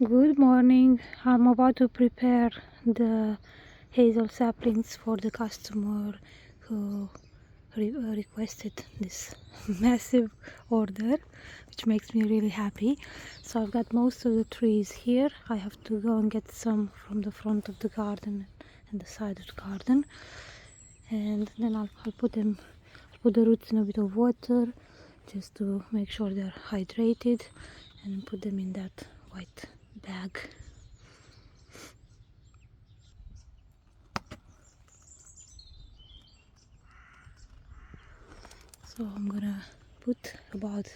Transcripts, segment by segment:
Good morning. I'm about to prepare the hazel saplings for the customer who requested this massive order, which makes me really happy. So I've got most of the trees here. I have to go and get some from the front of the garden and the side of the garden, and then I'll put the roots in a bit of water just to make sure they're hydrated, and put them in that white bag. So I'm gonna put about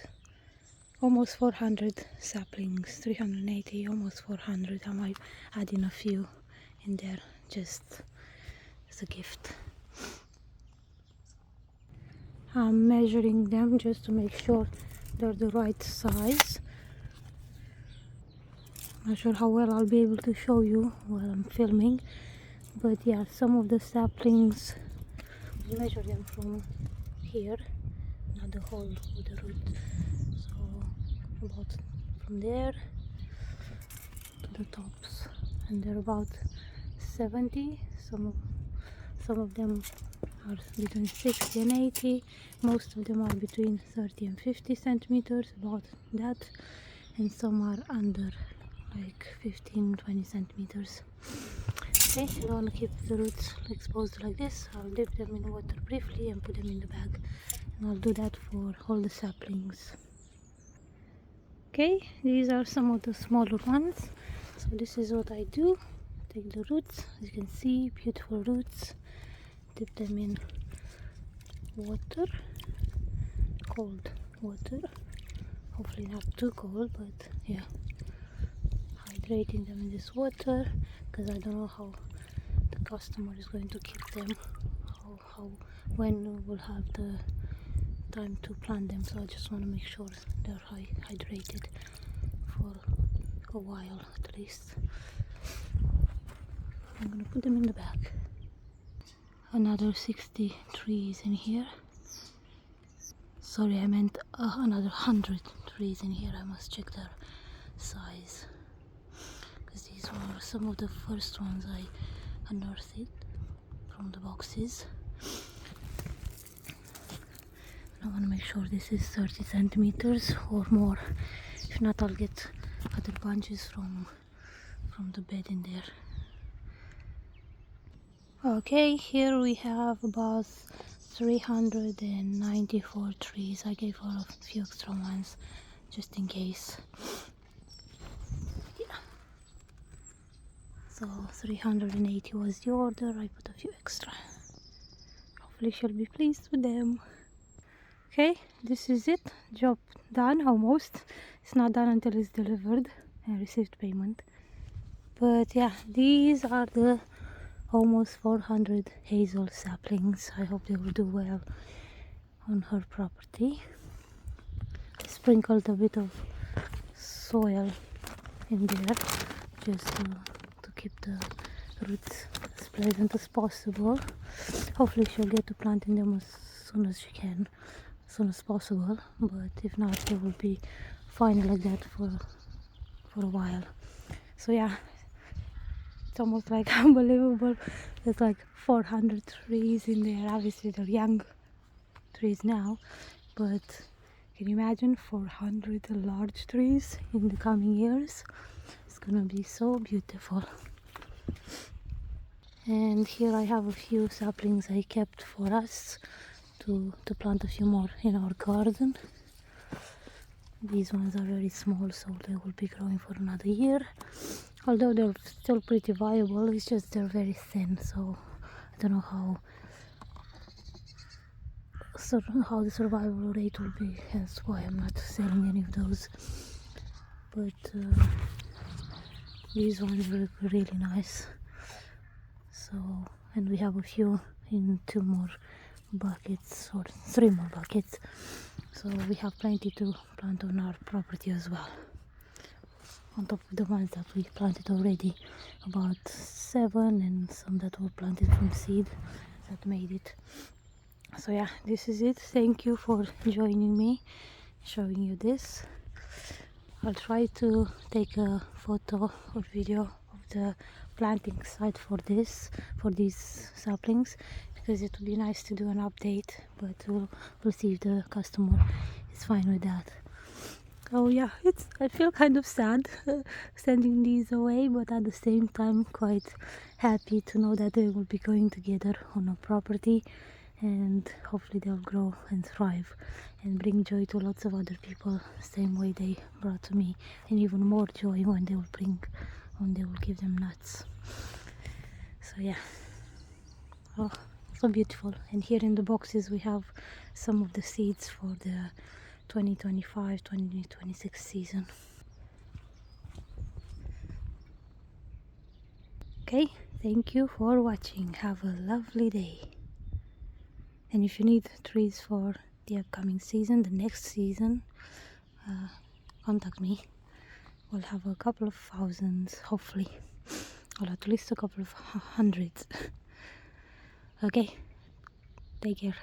almost 400 saplings, 380, almost 400. I might add in a few in there just as a gift. I'm measuring them just to make sure they're the right size. Not sure how well I'll be able to show you while I'm filming, but yeah, some of the saplings, measure them from here, not the whole of the root, so about from there to the tops, and they're about 70. Some of them are between 60 and 80. Most of them are between 30 and 50 centimeters, about that, and some are under like 15-20 centimeters. Okay, I don't want to keep the roots exposed like this. I'll dip them in water briefly and put them in the bag, and I'll do that for all the saplings. Okay, these are some of the smaller ones. So this is what I do. Take the roots, as you can see, beautiful roots, dip them in water, cold water, hopefully not too cold, but yeah, hydrating them in this water, because I don't know how the customer is going to keep them, when we'll have the time to plant them. So I just want to make sure they're hydrated for a while at least. I'm gonna put them in the bag. Another 60 trees in here. Sorry, I meant another 100 trees in here. I must check their size, because these were some of the first ones I unearthed from the boxes. I want to make sure this is 30 centimeters or more. If not, I'll get other bunches from the bed in there. Okay, here we have about 394 trees. I gave her a few extra ones just in case. Yeah. So 380 was the order. I put a few extra. Hopefully she'll be pleased with them. Okay, this is it. Job done, almost. It's not done until it's delivered and received payment. But yeah, these are the almost 400 hazel saplings. I hope they will do well on her property. I sprinkled a bit of soil in there just to keep the roots as pleasant as possible. Hopefully she'll get to planting them as soon as she can, as soon as possible, but if not, they will be fine like that for a while. So yeah, it's almost like unbelievable. There's like 400 trees in there. Obviously they're young trees now, but can you imagine 400 large trees in the coming years? It's gonna be so beautiful. And here I have a few saplings I kept for us to plant a few more in our garden. These ones are very small, so they will be growing for another year. Although they're still pretty viable, it's just they're very thin, so I don't know how the survival rate will be, hence why I'm not selling any of those. But these ones look really nice. So, and we have a few in 2 more buckets or 3 more buckets, so we have plenty to plant on our property as well, on top of the ones that we planted already, about 7, and some that were planted from seed that made it. So yeah, this is it. Thank you for joining me, showing you this. I'll try to take a photo or video of the planting site for these saplings, because it would be nice to do an update, but we'll see if the customer is fine with that. Oh yeah, I feel kind of sad sending these away, but at the same time quite happy to know that they will be going together on a property, and hopefully they'll grow and thrive and bring joy to lots of other people, same way they brought to me, and even more joy when they will give them nuts. So yeah, oh, so beautiful. And here in the boxes we have some of the seeds for the 2025-2026 season. Okay, thank you for watching. Have a lovely day. And if you need trees for the upcoming season, the next season, contact me. We'll have a couple of thousands, hopefully, or at least a couple of hundreds. Okay, take care.